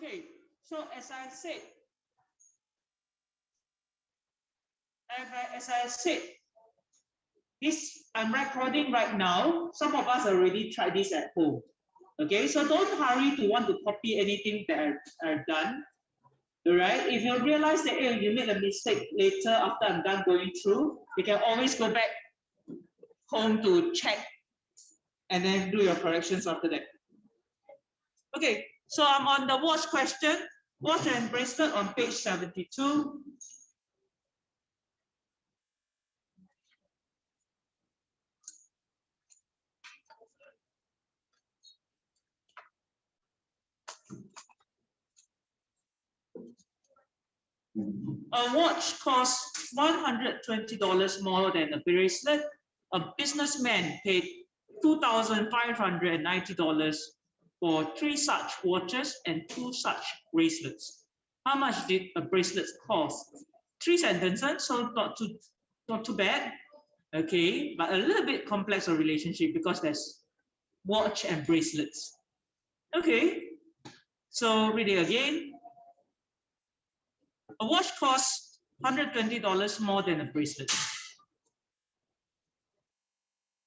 Okay, so as I said, this I'm recording right now. Some of us already tried this at home. Okay, so don't hurry to want to copy anything that I've done. All right, if you realize that you made a mistake later after I'm done going through, you can always go back home to check and then do your corrections after that. Okay, so I'm on the watch question, watch and bracelet on page 72. A watch costs $120 more than a bracelet. A businessman paid $2,590 for 3 such watches and 2 such bracelets. How much did a bracelet cost? 3 sentences, so not too bad. Okay, but a little bit complex of relationship because there's watch and bracelets. Okay, so read it again. A watch costs $120 more than a bracelet.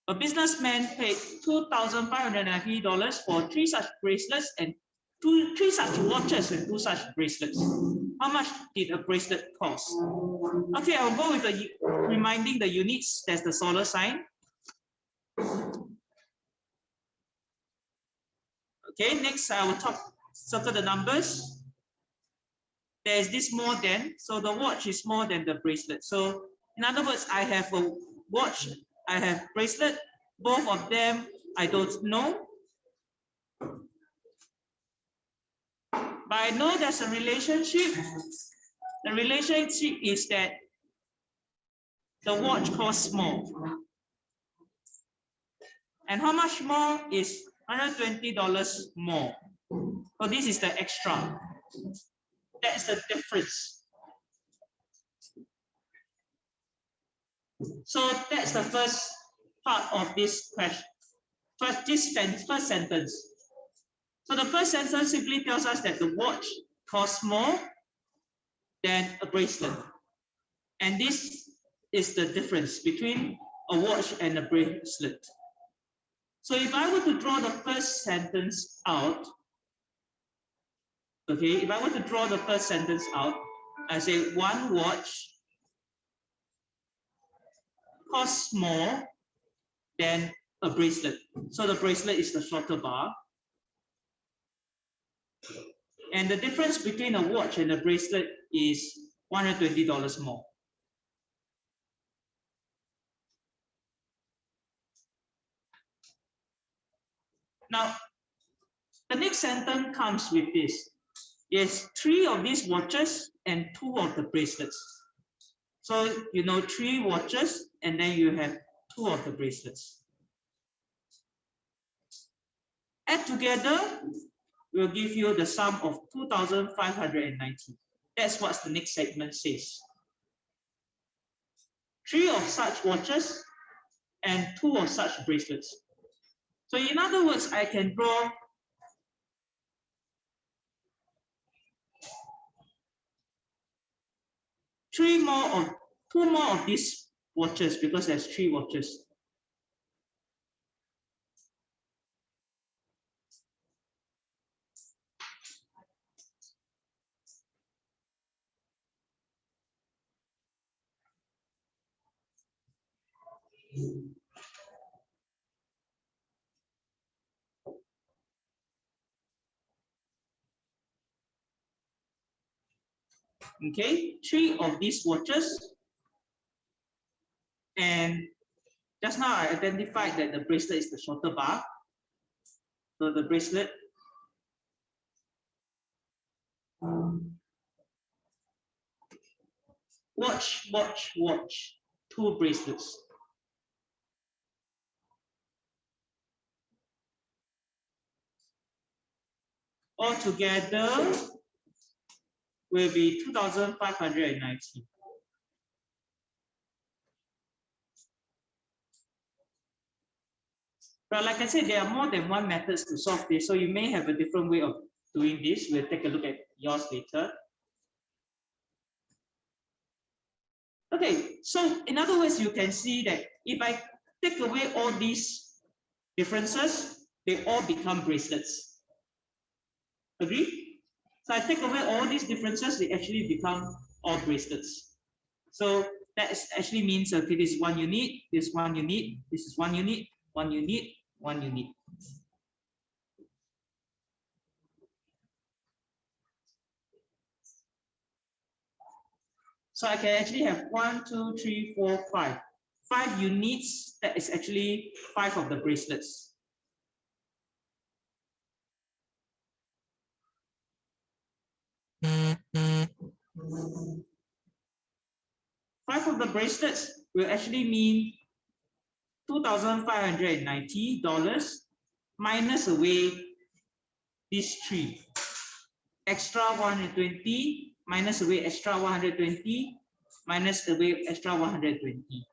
A businessman paid $2,590 for 3 such bracelets and 3 such watches and 2 such bracelets. How much did a bracelet cost? Okay, I'll go with the reminding the units. There's the solar sign. Okay, next I will circle the numbers. There's this more than, so the watch is more than the bracelet. So in other words, I have a watch, I have bracelet, both of them I don't know. But I know there's a relationship. The relationship is that the watch costs more. And how much more is $120 more? So this is the extra. That's the difference. So that's the first part of this question. First sentence. So the first sentence simply tells us that the watch costs more than a bracelet. And this is the difference between a watch and a bracelet. So if I were to draw the first sentence out, okay, if I were to draw the first sentence out, I say one watch costs more than a bracelet. So the bracelet is the shorter bar. And the difference between a watch and a bracelet is $120 more. Now, the next sentence comes with this. Yes, 3 of these watches and 2 of the bracelets. So, 3 watches and then you have 2 of the bracelets. Add together will give you the sum of 2,590. That's what the next segment says. 3 of such watches and 2 of such bracelets. So in other words, I can draw two more of these watches because there's 3 watches. Okay, 3 of these watches, and just now I identified that the bracelet is the shorter bar. So the bracelet watch, 2 bracelets. Altogether will be 2,590. But like I said, there are more than one methods to solve this, so you may have a different way of doing this. We'll take a look at yours later. Okay, so in other words, you can see that if I take away all these differences, they all become bracelets. Agree? So I take away all these differences, they actually become all bracelets. So that actually means, okay, this is 1 unit, this is 1 unit, this is 1 unit, 1 unit, 1 unit. So I can actually have 1, 2, 3, 4, 5. 5 units, that is actually 5 of the bracelets. Five of the bracelets will actually mean $2,590 minus away these 3. Extra 120 minus away extra 120 minus away extra 120.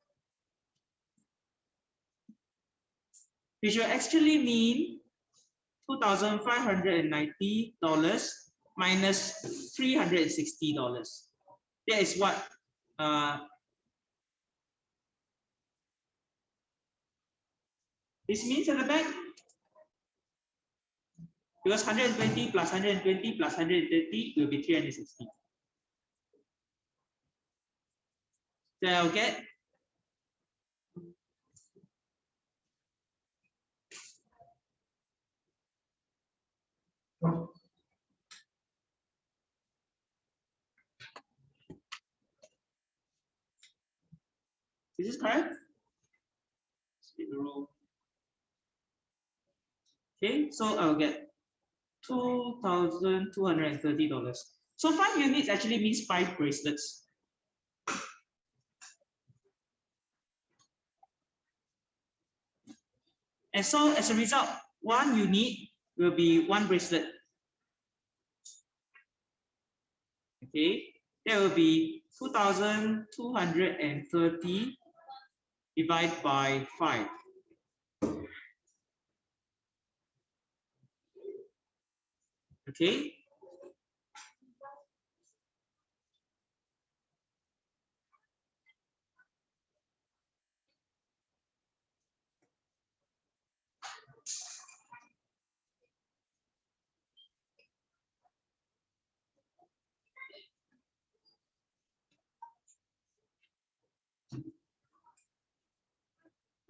Which will actually mean $2,590 minus $360. That is what this means at the back. Because 120 plus 120 plus 130 will be 360. So I'll get is this correct? Okay, so I'll get $2,230. So 5 units actually means 5 bracelets. And so as a result, 1 unit will be 1 bracelet. Okay, that will be 2,230 divided by 5. Okay.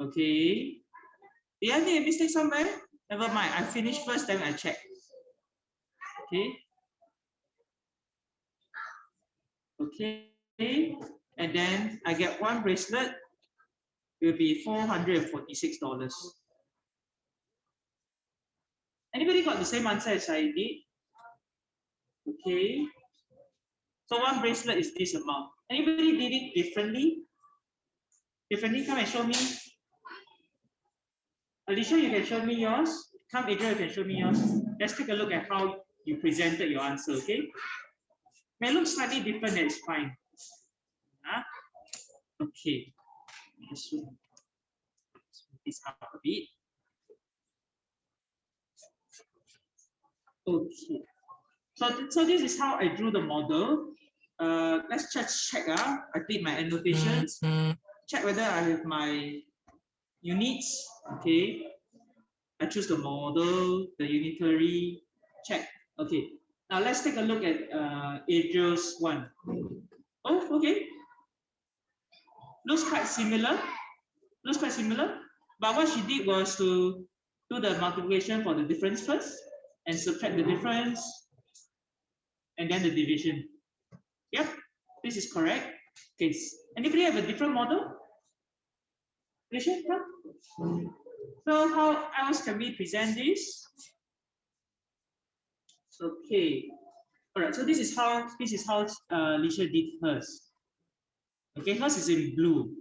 Okay. Did I make a mistake somewhere? Never mind. I finish first, then I check. Okay. Okay. And then I get 1 bracelet will be $446. Anybody got the same answer as I did? Okay. So 1 bracelet is this amount. Anybody did it differently? Differently, come and show me. Alicia, you can show me yours. Come, Adrian, you can show me yours. Let's take a look at how you presented your answer, okay? May look slightly different, that's fine. Okay. Let's move this up a bit. Okay. So this is how I drew the model. Let's just check. I did my annotations. Check whether I have my units. Okay. I choose the model, the unitary. Check. Okay. Now let's take a look at Adriel's one. Oh, okay. Looks quite similar. Looks quite similar. But what she did was to do the multiplication for the difference first and subtract the difference and then the division. Yep, this is correct. Okay, anybody have a different model? So how else can we present this? Okay, all right. So this is how Lisha did hers. Okay, hers is in blue.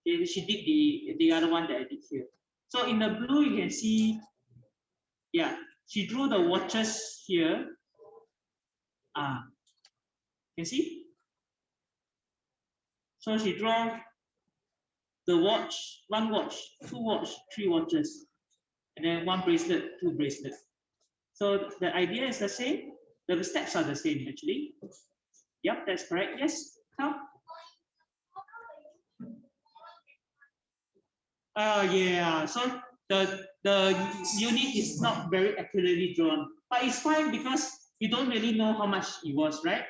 Okay, she did the other one that I did here. So in the blue you can see, yeah, she drew the watches here. You see? So she draw the watch, 1 watch, 2 watch, 3 watches, and then 1 bracelet, 2 bracelets. So the idea is the same. The steps are the same actually. Yep, that's correct. Yes, Tom? Yeah. So the unit is not very accurately drawn, but it's fine because you don't really know how much it was, right?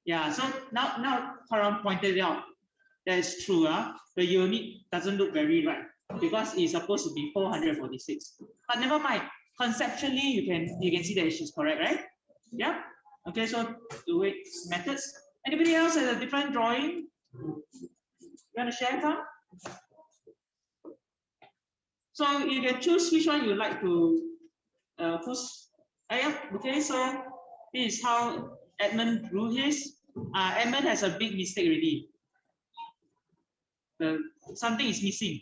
Yeah. So now Karam pointed out that is true. The unit doesn't look very right because it's supposed to be 446. But never mind. Conceptually, you can see that it's correct, right? Yeah. Okay. So do it methods. Anybody else has a different drawing? You want to share, Tom? So you can choose which one you like to push. Yeah, okay, so this is how Edmund drew his. Edmund has a big mistake already. Something is missing.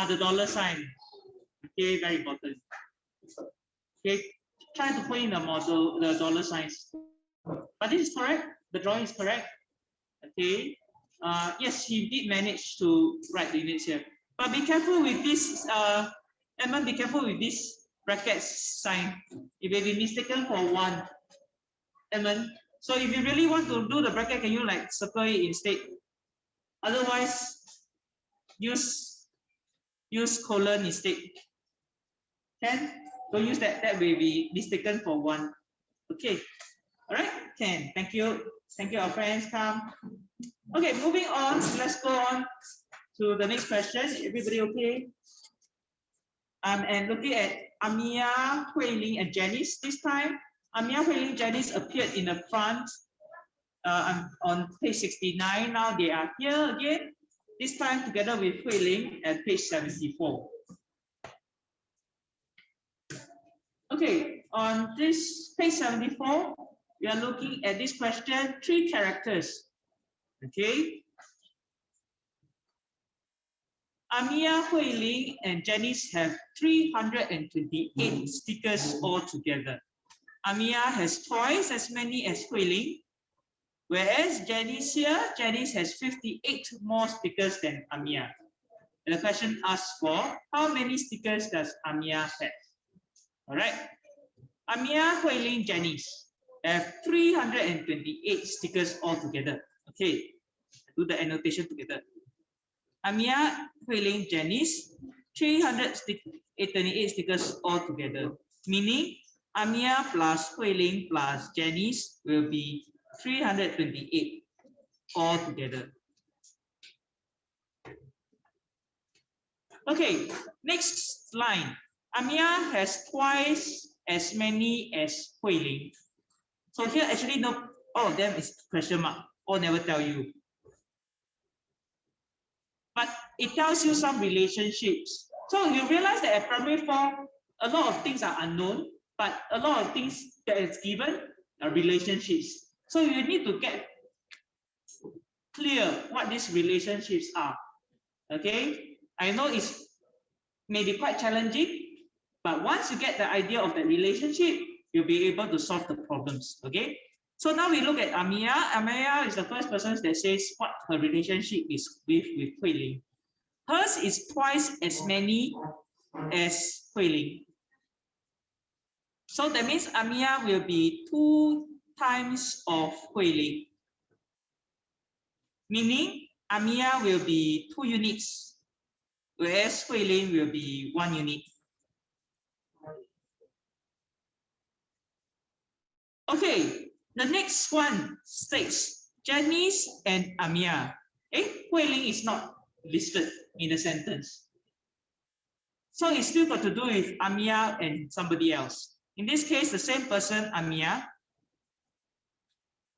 The dollar sign. Okay, very important. Okay, try to put in the model, the dollar signs. But this is correct. The drawing is correct. Okay. Yes, he did manage to write the units here. But be careful with this. Edmund, be careful with this bracket sign. It may be mistaken for one. Edmund. So if you really want to do the bracket, can you like circle it instead? Otherwise, use colon instead. Can? Don't use that. That will be mistaken for one. Okay. All right. Can. Thank you. Thank you, our friends. Come. Okay. Moving on. Let's go on to the next question. Everybody okay? And looking at Amia, Hui Ling, and Janice this time. Amia, Hui Ling, Janice appeared in the front on page 69. Now they are here again, this time together with Hui Ling at page 74. Okay, on this page 74, we are looking at this question, 3 characters. Okay. Amia, Hui Ling, and Janice have 328 stickers altogether. Amia has twice as many as Hui Ling, whereas Janice here, Janice has 58 more stickers than Amia. And the question asks for how many stickers does Amia have? All right. Amia, Hui Ling, Janice have 328 stickers altogether. Okay, do the annotation together. Amia, Hui Ling, Janice, 328 stickers altogether. Meaning, Amia plus Hui Ling plus Janice will be 328 altogether. Okay, next line. Amia has twice as many as Hui Ling. So here actually no, all of them is question mark, or never tell you. But it tells you some relationships. So you realize that at primary 4, a lot of things are unknown, but a lot of things that is given are relationships. So you need to get clear what these relationships are. Okay, I know it's maybe quite challenging, but once you get the idea of the relationship, you'll be able to solve the problems. Okay, so now we look at Amia. Amia is the first person that says what her relationship is with Hui Ling. Hers is twice as many as Hui Ling. So that means Amia will be 2 times of Hui Ling. Meaning Amia will be 2 units, whereas Hui Ling will be 1 unit. Okay, the next one states Janice and Amia. Hui Ling is not listed in the sentence. So it's still got to do with Amia and somebody else. In this case, the same person, Amia,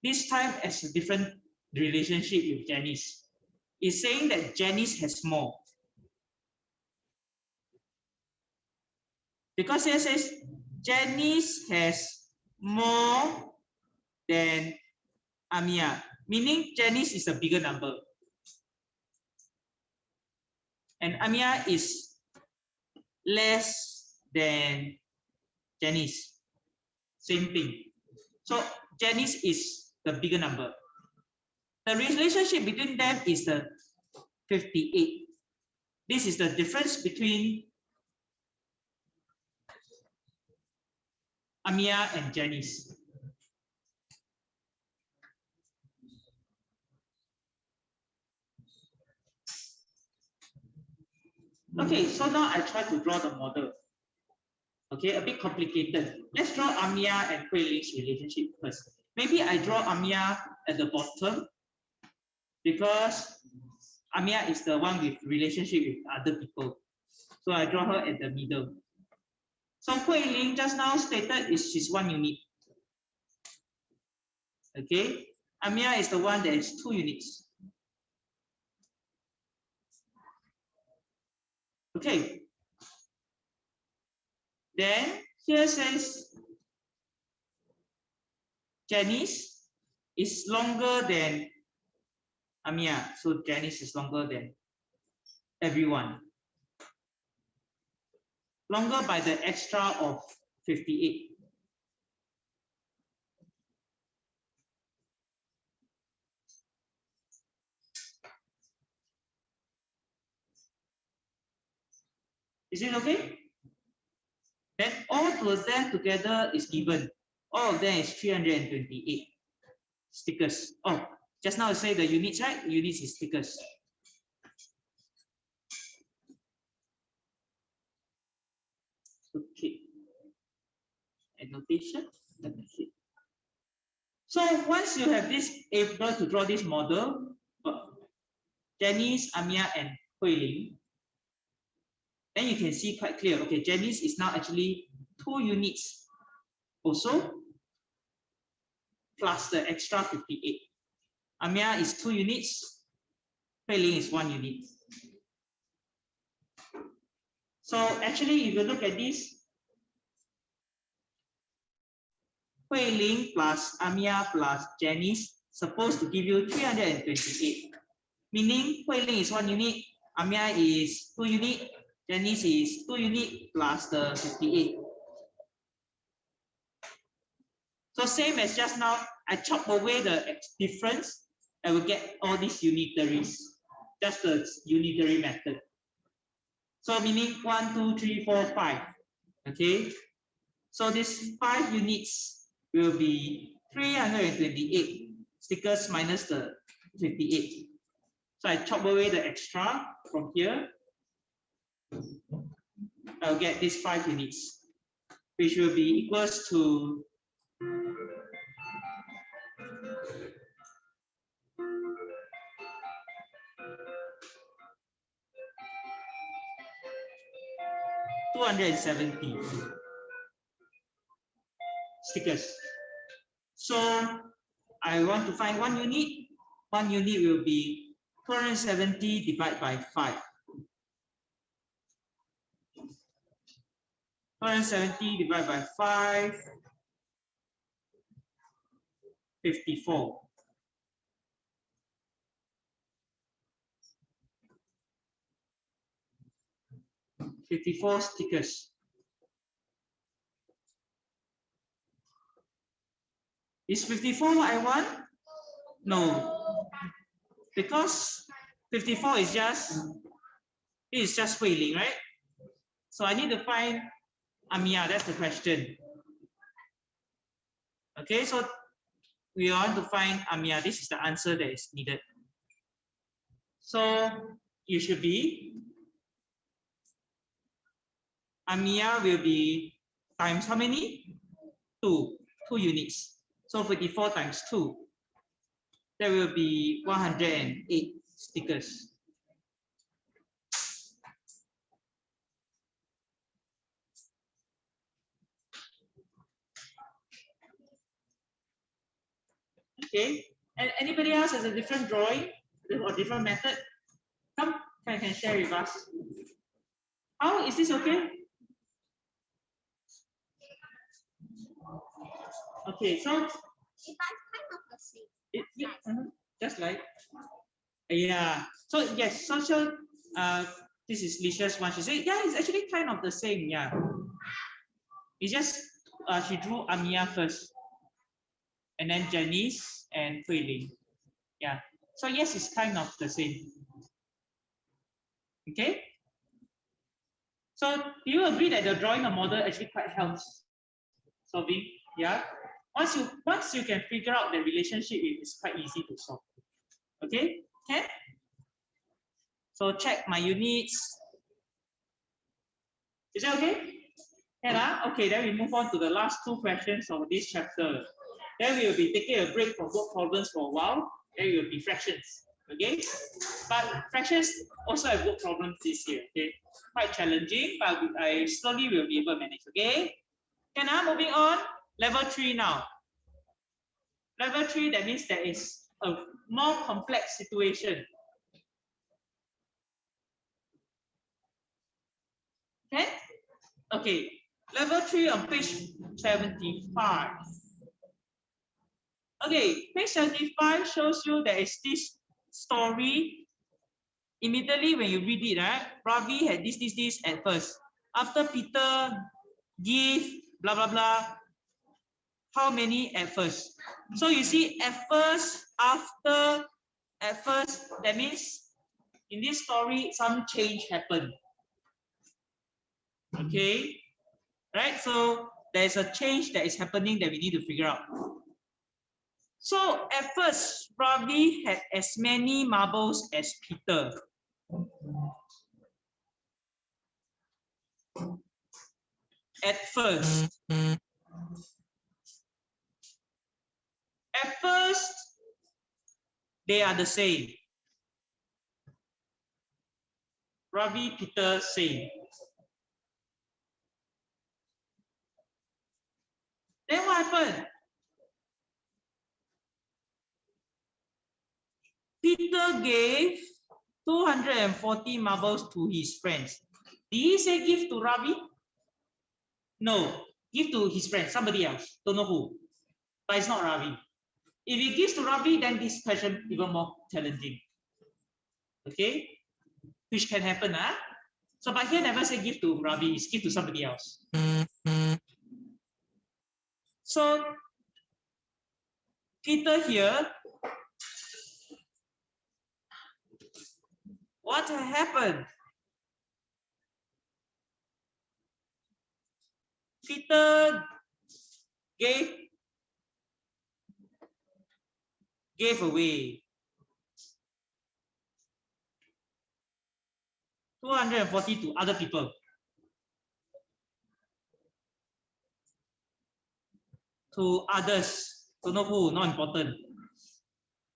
this time as a different relationship with Janice. It's saying that Janice has more. Because it says Janice has more than Amia, meaning Janice is a bigger number. And Amia is less than Janice. Same thing. So Janice is the bigger number. The relationship between them is the 58. This is the difference between Amia and Janice. Okay, so now I try to draw the model. Okay, a bit complicated. Let's draw Amia and Hui Ling's relationship first. Maybe I draw Amia at the bottom because Amia is the one with relationship with other people. So I draw her at the middle. So Hui Ling just now stated is she's 1 unit. Okay, Amia is the one that is 2 units. Okay. Then here says Janice is longer than Amia. So Janice is longer than everyone. Longer by the extra of 58. Is it okay? Then all of them together is given. All of them is 328 stickers. Oh, just now I say the units, right? Units is stickers. Okay. Annotation. Let me see. So once you have this able to draw this model, Janice, Amia, and Hui Ling, then you can see quite clear. Okay, Janice is now actually 2 units also, plus the extra 58. Amia is 2 units, Hui Ling is 1 unit. So actually, if you look at this, Hui Ling plus Amia plus Janice supposed to give you 328. Meaning Hui Ling is 1 unit, Amia is 2 unit, Janice is 2 unit plus the 58. So same as just now, I chop away the difference, I will get all these unitaries. Just the unitary method. So meaning 1, 2, 3, 4, 5. Okay. So this 5 units will be 328 stickers minus the 58. So I chop away the extra from here. I'll get these 5 units, which will be equals to 270 stickers. So I want to find 1 unit. 1 unit will be 270 divided by 5. 270 divided by 5, 54. 54 stickers. Is 54 what I want? No, because 54 is just, it is just Hui Ling, right? So I need to find Amia, that's the question. Okay, so we want to find Amia. This is the answer that is needed. So it should be, Amia will be times how many? 2 units. So 54 times 2. There will be 108 stickers. Okay, and anybody else has a different drawing or different method? Come, can share with us. How is this okay? Okay, so it's kind of the same. Yeah, just like, yeah. So yes, social. This is Licia's one. She said, yeah, it's actually kind of the same. Yeah, it's just she drew Amia first, and then Janice and Hui Ling. Yeah. So yes, it's kind of the same. Okay. So do you agree that the drawing a model actually quite helps? solving. Yeah. Once you can figure out the relationship, it is quite easy to solve. Okay. Okay. So check my units. Is that okay? Yeah. Okay. Then we move on to the last two questions of this chapter. Then we will be taking a break from word problems for a while. Then it will be fractions. Okay. But fractions also have word problems this year. Okay. Quite challenging, but I slowly will be able to manage. Okay. Okay. Now moving on. Level 3 now. Level 3, that means there is a more complex situation. Okay? Okay. Level 3 on page 75. Okay, page 75 shows you there is this story. Immediately when you read it, right? Ravi had this at first. After Peter give blah blah blah, how many at first? So you see, at first, that means in this story, some change happened. Okay, right? So there's a change that is happening that we need to figure out. So at first, Ravi had as many marbles as Peter. At first, they are the same. Ravi, Peter, same. Then what happened? Peter gave 240 marbles to his friends. Did he say give to Ravi? No, give to his friend, somebody else. Don't know who. But it's not Ravi. If he gives to Ravi, then this question even more challenging. Okay? Which can happen, huh? So, but here never say give to Ravi, it's give to somebody else. So, Peter here, what happened? Peter gave away 240 to other people. To others. Don't know who, not important.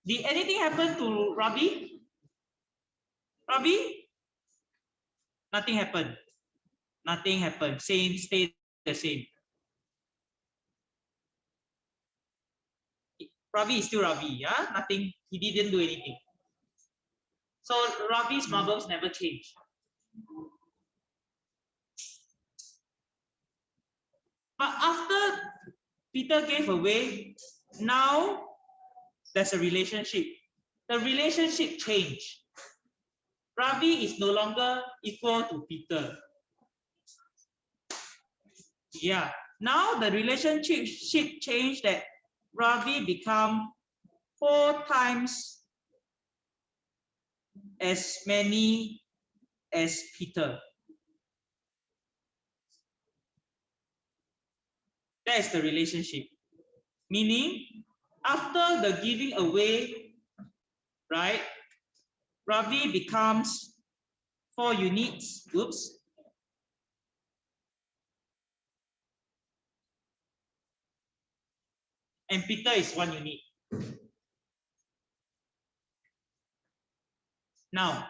Did anything happen to Ravi? Ravi? Nothing happened. Nothing happened. Same, stay the same. Ravi is still Ravi, yeah? Nothing, he didn't do anything. So Ravi's marbles never changed. But after Peter gave away, now there's a relationship. The relationship changed. Ravi is no longer equal to Peter. Yeah. Now the relationship changed that Ravi become 4 times as many as Peter. That is the relationship. Meaning, after the giving away, right, Ravi becomes 4 units. Oops. And Peter is 1 unit. Now,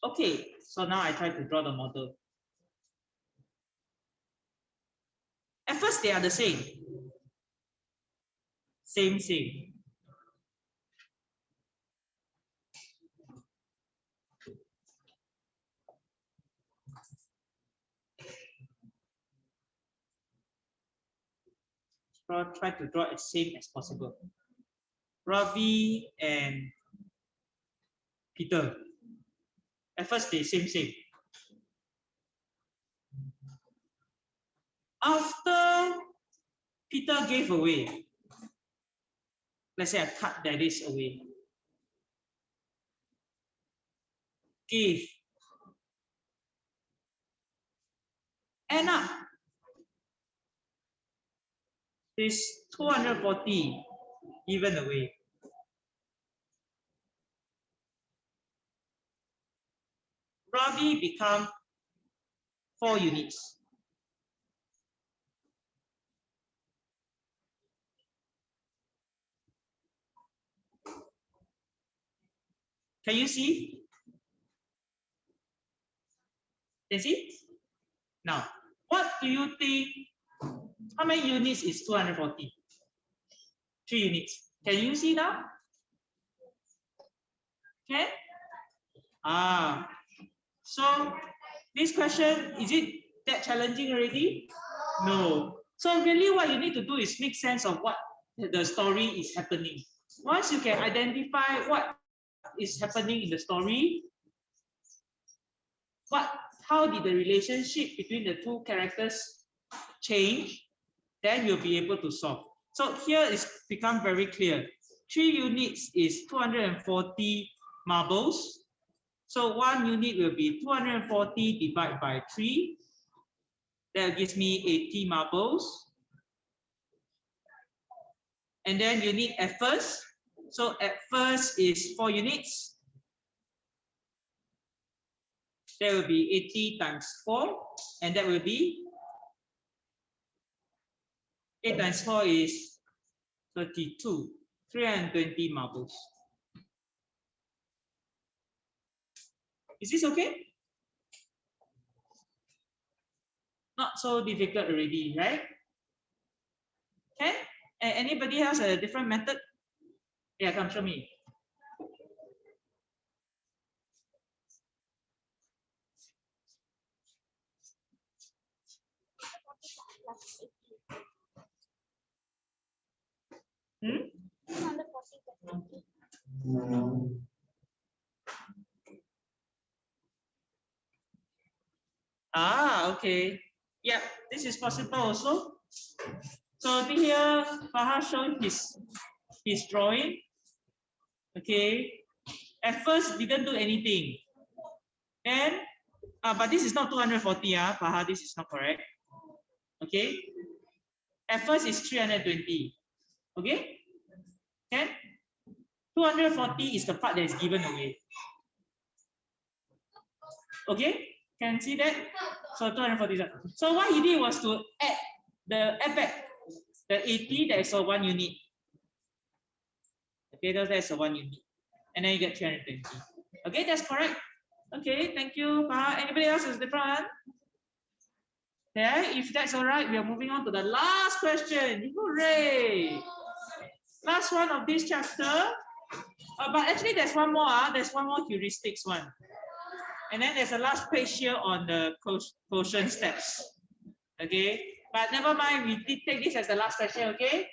okay, so now I try to draw the model. At first, they are the same. Same. Try to draw as same as possible. Ravi and Peter. At first, they same. After Peter gave away, let's say I cut that is away. give. End up is 240 given away. Ravi become 4 units. Can you see? Can you see? Now, what do you think? How many units is 240? 3 units. Can you see now? Okay. So this question, is it that challenging already? No. So really what you need to do is make sense of what the story is happening. Once you can identify what is happening in the story, how did the relationship between the two characters change, then you'll be able to solve. So here it's become very clear. 3 units is 240 marbles. So 1 unit will be 240 divided by 3. That gives me 80 marbles. And then you need at first. So at first is 4 units. That will be 80 times 4. And that will be 8 times 4 is 32. 320 marbles. Is this okay? Not so difficult already, right? Okay. And anybody else a different method? Yeah, come show me. Okay. Yeah, this is possible also. So here, Fahad showing his drawing. Okay. At first, didn't do anything. Then, but this is not 240, Fahad, this is not correct. Okay. At first, it's 320. Okay. Okay. 240 is the part that is given away. Okay. Can see that? So 240. So what he did was to add back the 80, that is a 1 unit. Okay, that's a 1 unit. And then you get 320. Okay, that's correct. Okay, thank you. Anybody else is different? Okay, if that's all right, we are moving on to the last question. Hooray! Last one of this chapter. But actually, there's one more. There's one more heuristics one. And then there's a last page here on the quotient steps. Okay, but never mind. We did take this as the last question. Okay.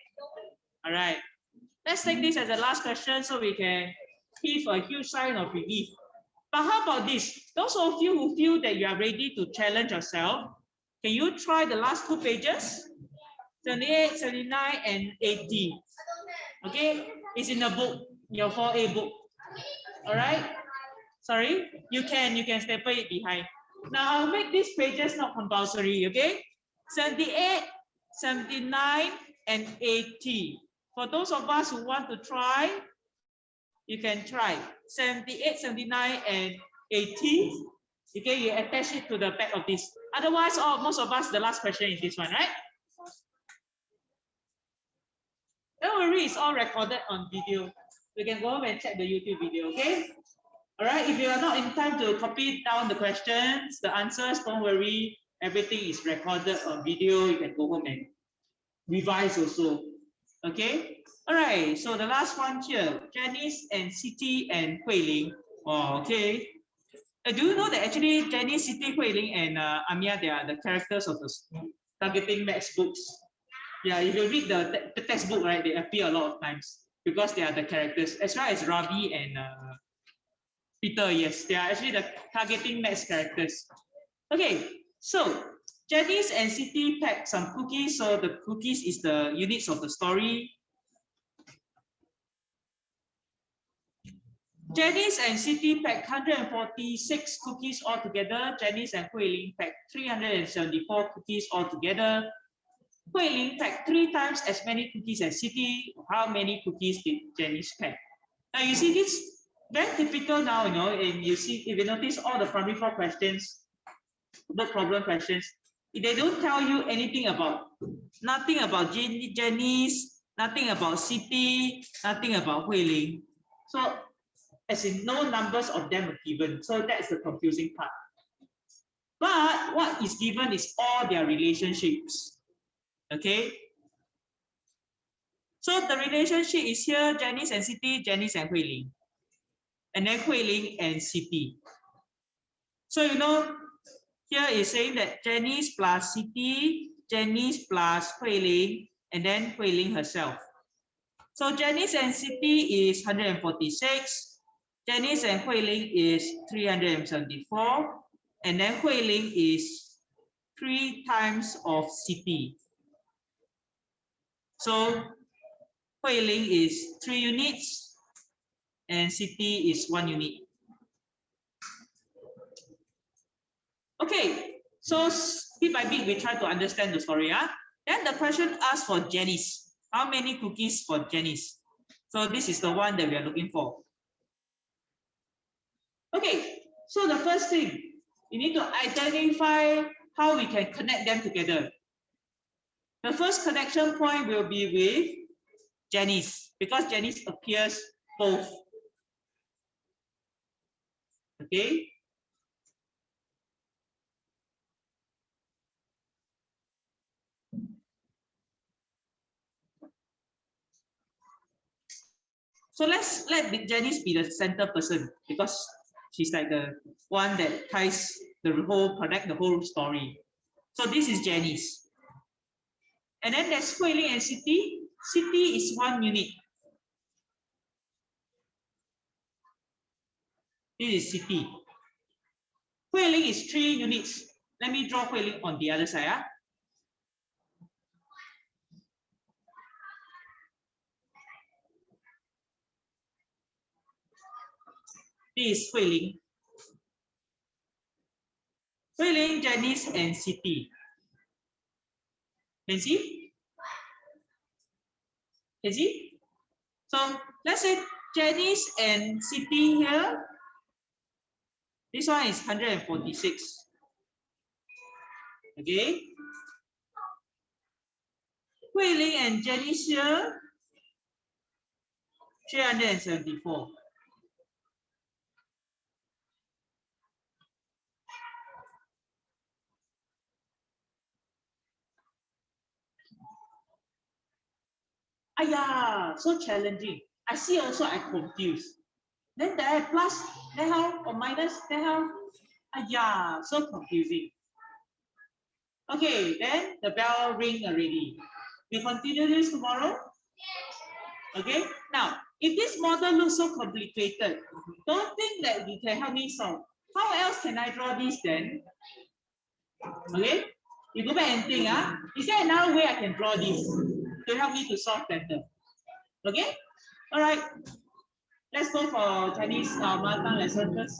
All right. Let's take this as the last question so we can give a huge sign of relief. But how about this? Those of you who feel that you are ready to challenge yourself, can you try the last 2 pages? 78, 79, and 80. Okay? It's in the book, your 4A book. All right? Sorry? You can staple it behind. Now, I'll make these pages not compulsory, okay? 78, 79, and 80. For those of us who want to try, you can try 78, 79, and 80. Okay, you attach it to the back of this. Otherwise, most of us, the last question is this one, right? Don't worry, it's all recorded on video. You can go home and check the YouTube video, okay? All right, if you are not in time to copy down the questions, the answers, don't worry. Everything is recorded on video. You can go home and revise also. Okay? All right, so the last one here, Janice and Siti and Hui Ling. Oh, okay. Do you know that actually Janice, Siti, Hui Ling, and Amia, they are the characters of the targeting maths books. Yeah, if you read the textbook, right, they appear a lot of times because they are the characters, as well as Ravi and Peter. Yes, they are actually the targeting maths characters. Okay, so Janice and Siti packed some cookies. So the cookies is the units of the story. Janice and Siti packed 146 cookies altogether. Janice and Hui Ling packed 374 cookies altogether. Hui Ling packed 3 times as many cookies as Siti. How many cookies did Janice pack? Now you see this very typical now, and you see, if you notice all the primary 4 questions, the problem questions, they don't tell you anything about, nothing about Janice, nothing about Siti, nothing about Hui Ling. So, as in no numbers of them are given. So that's the confusing part. But what is given is all their relationships. Okay? So the relationship is here, Janice and Siti, Janice and Hui Ling. And then Hui Ling and Siti. So here is saying that Janice plus Siti, Janice plus Hui Ling, and then Hui Ling herself. So Janice and Siti is 146. Janice and Hui Ling is 374. And then Hui Ling is 3 times of Siti. So Hui Ling is 3 units and Siti is 1 unit. Okay, so bit by bit we try to understand the story. Then the question asks for Janice. How many cookies for Janice? So this is the one that we are looking for. Okay, so the first thing, you need to identify how we can connect them together. The first connection point will be with Janice, because Janice appears both. Okay. So let Janice be the center person, because she's like the one that ties connect the whole story. So this is Janice. And then there's Hui Ling and Siti. Siti is 1 unit. This is Siti. Hui Ling is 3 units. Let me draw Hui Ling on the other side. This is Hui Ling. Hui Ling, Janice, and Siti. Can see? Can see? So let's say Janice and Siti here. This one is 146. Okay. Hui Ling and Janice here, 374. Ayah, so challenging. I see also I'm confused. Then there plus, then how? Or minus, then how? Ayah, so confusing. Okay, then the bell ring already. We continue this tomorrow. Okay, now if this model looks so complicated, don't think that you can help me solve. How else can I draw this then? Okay, you go back and think, is there another way I can draw this to help me to solve better? Okay, all right, let's go for Chinese mother tongue lesson first.